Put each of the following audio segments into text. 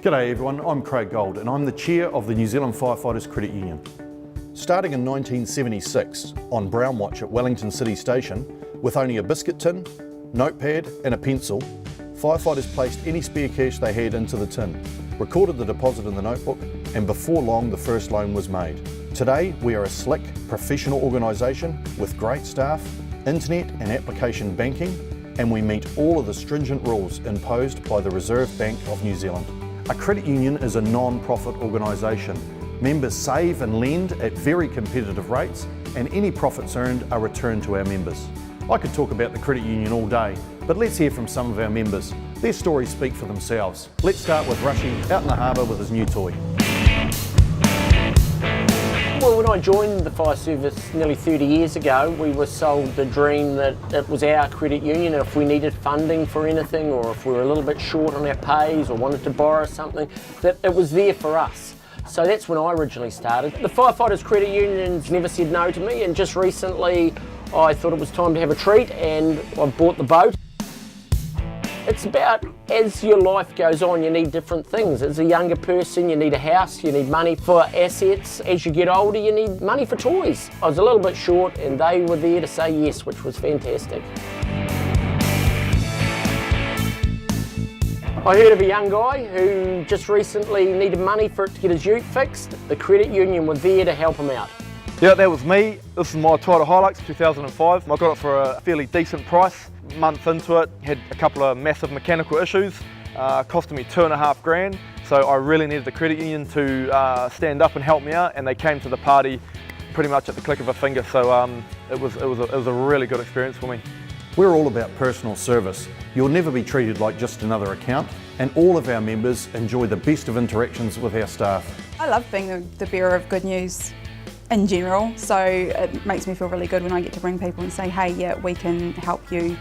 G'day everyone, I'm Craig Gold and I'm the Chair of the New Zealand Firefighters Credit Union. Starting in 1976 on Brown Watch at Wellington City Station, with only a biscuit tin, notepad and a pencil, firefighters placed any spare cash they had into the tin, recorded the deposit in the notebook, and before long the first loan was made. Today we are a slick, professional organisation with great staff, internet and application banking, and we meet all of the stringent rules imposed by the Reserve Bank of New Zealand. A credit union is a non-profit organisation. Members save and lend at very competitive rates, and any profits earned are returned to our members. I could talk about the credit union all day, but let's hear from some of our members. Their stories speak for themselves. Let's start with Rushy out in the harbour with his new toy. Well, when I joined the fire service nearly 30 years ago, we were sold the dream that it was our credit union, and if we needed funding for anything, or if we were a little bit short on our pays or wanted to borrow something, that it was there for us. So that's when I originally started. The Firefighters Credit Union's never said no to me, and just recently I thought it was time to have a treat and I bought the boat. It's about, as your life goes on, you need different things. As a younger person, you need a house, you need money for assets. As you get older, you need money for toys. I was a little bit short and they were there to say yes, which was fantastic. I heard of a young guy who just recently needed money for it to get his ute fixed. The credit union were there to help him out. Yeah, that was me. This is my Toyota Hilux 2005. I got it for a fairly decent price. Month into it, had a couple of massive mechanical issues, costing me $2.5 grand. So I really needed the credit union to stand up and help me out, and they came to the party pretty much at the click of a finger. So it was a really good experience for me. We're all about personal service. You'll never be treated like just another account, and all of our members enjoy the best of interactions with our staff. I love being the bearer of good news in general, so it makes me feel really good when I get to bring people and say, hey, yeah, we can help you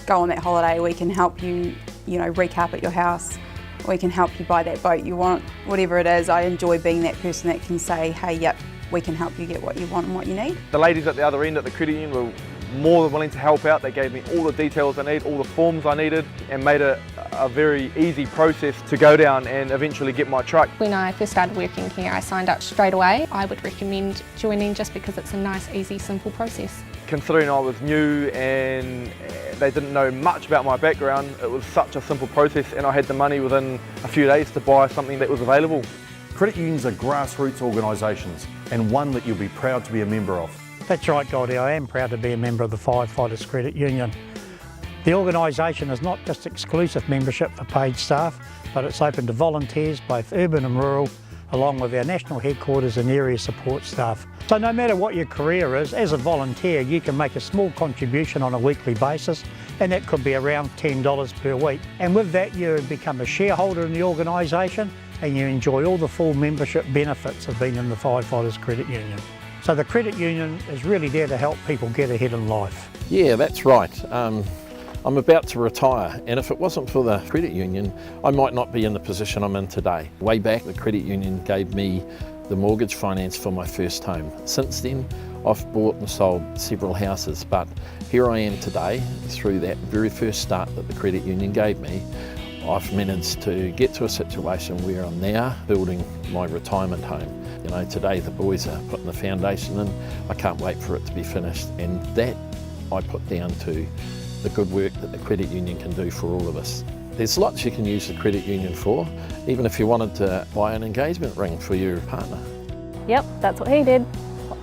go on that holiday, we can help you, recarpet your house, we can help you buy that boat you want, whatever it is. I enjoy being that person that can say, hey, yep, we can help you get what you want and what you need. The ladies at the other end at the credit union were more than willing to help out. They gave me all the details I need, all the forms I needed, and made it a very easy process to go down and eventually get my truck. When I first started working here, I signed up straight away. I would recommend joining just because it's a nice, easy, simple process. Considering I was new and they didn't know much about my background, it was such a simple process, and I had the money within a few days to buy something that was available. Credit unions are grassroots organisations, and one that you'll be proud to be a member of. That's right, Goldie, I am proud to be a member of the Firefighters Credit Union. The organisation is not just exclusive membership for paid staff, but it's open to volunteers, both urban and rural, along with our national headquarters and area support staff. So no matter what your career is, as a volunteer you can make a small contribution on a weekly basis, and that could be around $10 per week. And with that you become a shareholder in the organisation and you enjoy all the full membership benefits of being in the Firefighters Credit Union. So the credit union is really there to help people get ahead in life. Yeah, that's right. I'm about to retire, and if it wasn't for the credit union, I might not be in the position I'm in today. Way back, the credit union gave me the mortgage finance for my first home. Since then, I've bought and sold several houses, but here I am today through that very first start that the credit union gave me. I've managed to get to a situation where I'm now building my retirement home. Today the boys are putting the foundation in. I can't wait for it to be finished, and that I put down to the good work that the credit union can do for all of us. There's lots you can use the credit union for, even if you wanted to buy an engagement ring for your partner. Yep, that's what he did.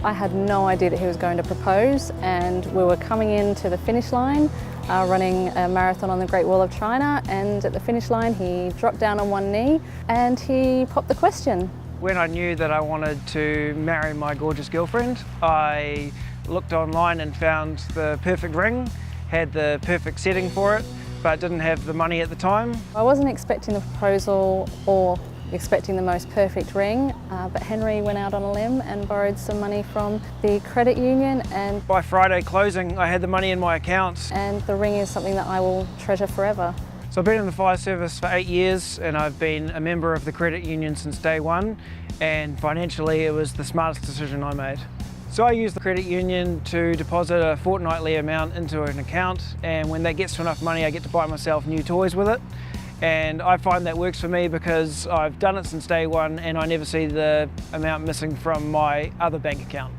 I had no idea that he was going to propose, and we were coming into the finish line, running a marathon on the Great Wall of China, and at the finish line he dropped down on one knee and he popped the question. When I knew that I wanted to marry my gorgeous girlfriend, I looked online and found the perfect ring, had the perfect setting for it, but didn't have the money at the time. I wasn't expecting the proposal or expecting the most perfect ring, but Henry went out on a limb and borrowed some money from the credit union, and by Friday closing I had the money in my account. And the ring is something that I will treasure forever. So I've been in the fire service for 8 years, and I've been a member of the credit union since day one, and financially it was the smartest decision I made. So I use the credit union to deposit a fortnightly amount into an account, and when that gets to enough money I get to buy myself new toys with it. and I find that works for me because I've done it since day one and I never see the amount missing from my other bank account.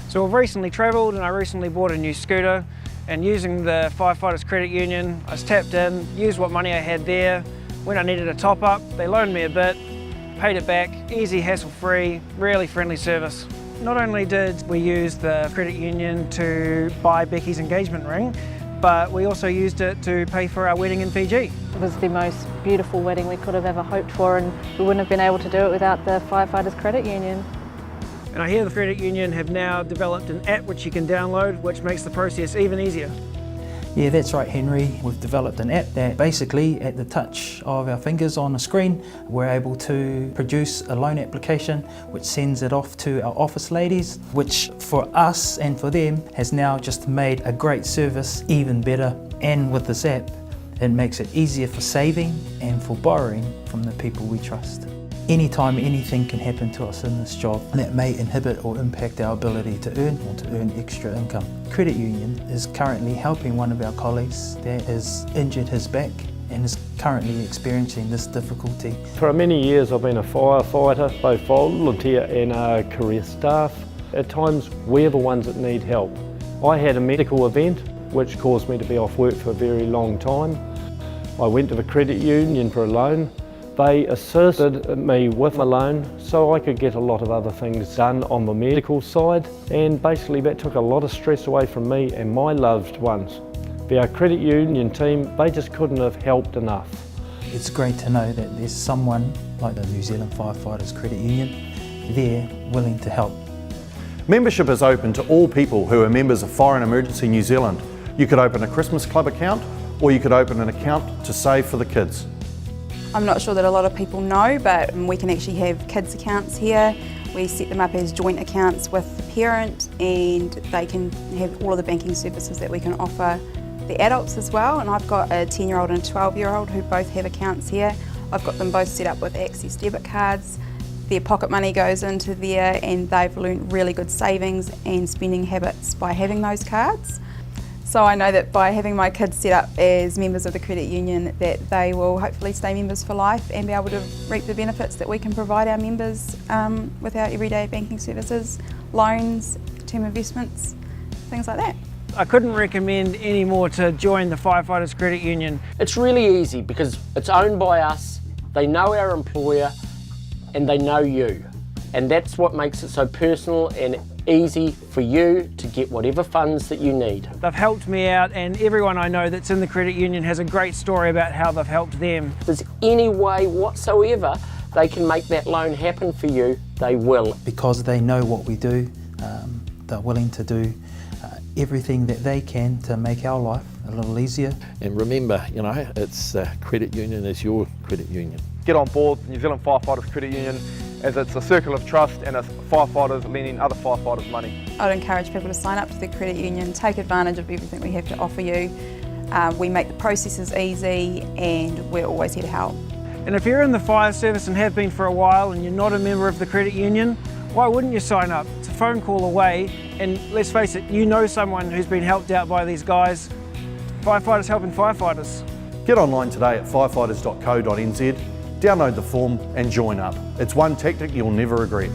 So I've recently travelled and I recently bought a new scooter, and using the Firefighters Credit Union, I was tapped in, used what money I had there. When I needed a top up, they loaned me a bit, paid it back, easy, hassle-free, really friendly service. Not only did we use the credit union to buy Becky's engagement ring, but we also used it to pay for our wedding in Fiji. It was the most beautiful wedding we could have ever hoped for, and we wouldn't have been able to do it without the Firefighters Credit Union. And I hear the credit union have now developed an app which you can download, which makes the process even easier. Yeah, that's right, Henry. We've developed an app that basically, at the touch of our fingers on a screen, we're able to produce a loan application which sends it off to our office ladies, which for us and for them has now just made a great service even better. And with this app, it makes it easier for saving and for borrowing from the people we trust. Anytime anything can happen to us in this job that may inhibit or impact our ability to earn or to earn extra income. Credit Union is currently helping one of our colleagues that has injured his back and is currently experiencing this difficulty. For many years I've been a firefighter, both volunteer and career staff. At times we're the ones that need help. I had a medical event which caused me to be off work for a very long time. I went to the credit union for a loan. They assisted me with a loan so I could get a lot of other things done on the medical side, and basically that took a lot of stress away from me and my loved ones. Our credit union team, they just couldn't have helped enough. It's great to know that there's someone like the New Zealand Firefighters Credit Union there willing to help. Membership is open to all people who are members of Fire and Emergency New Zealand. You could open a Christmas Club account, or you could open an account to save for the kids. I'm not sure that a lot of people know, but we can actually have kids accounts here. We set them up as joint accounts with the parent, and they can have all of the banking services that we can offer the adults as well. And I've got a 10-year-old and a 12-year-old who both have accounts here. I've got them both set up with access debit cards. Their pocket money goes into there, and they've learned really good savings and spending habits by having those cards. So I know that by having my kids set up as members of the credit union, that they will hopefully stay members for life and be able to reap the benefits that we can provide our members with our everyday banking services, loans, term investments, things like that. I couldn't recommend any more to join the Firefighters Credit Union. It's really easy because it's owned by us, they know our employer, and they know you. And that's what makes it so personal and easy for you to get whatever funds that you need. They've helped me out, and everyone I know that's in the credit union has a great story about how they've helped them. If there's any way whatsoever they can make that loan happen for you, they will. Because they know what we do, they're willing to do everything that they can to make our life a little easier. And remember, you know, it's credit union is your credit union. Get on board the New Zealand Firefighters Credit Union, as it's a circle of trust and it's firefighters lending other firefighters money. I'd encourage people to sign up to the credit union, take advantage of everything we have to offer you. We make the processes easy, and we're always here to help. And if you're in the fire service and have been for a while and you're not a member of the credit union, why wouldn't you sign up? It's a phone call away, and let's face it, you know someone who's been helped out by these guys. Firefighters helping firefighters. Get online today at firefighters.co.nz, download the form and join up. It's one tactic you'll never regret.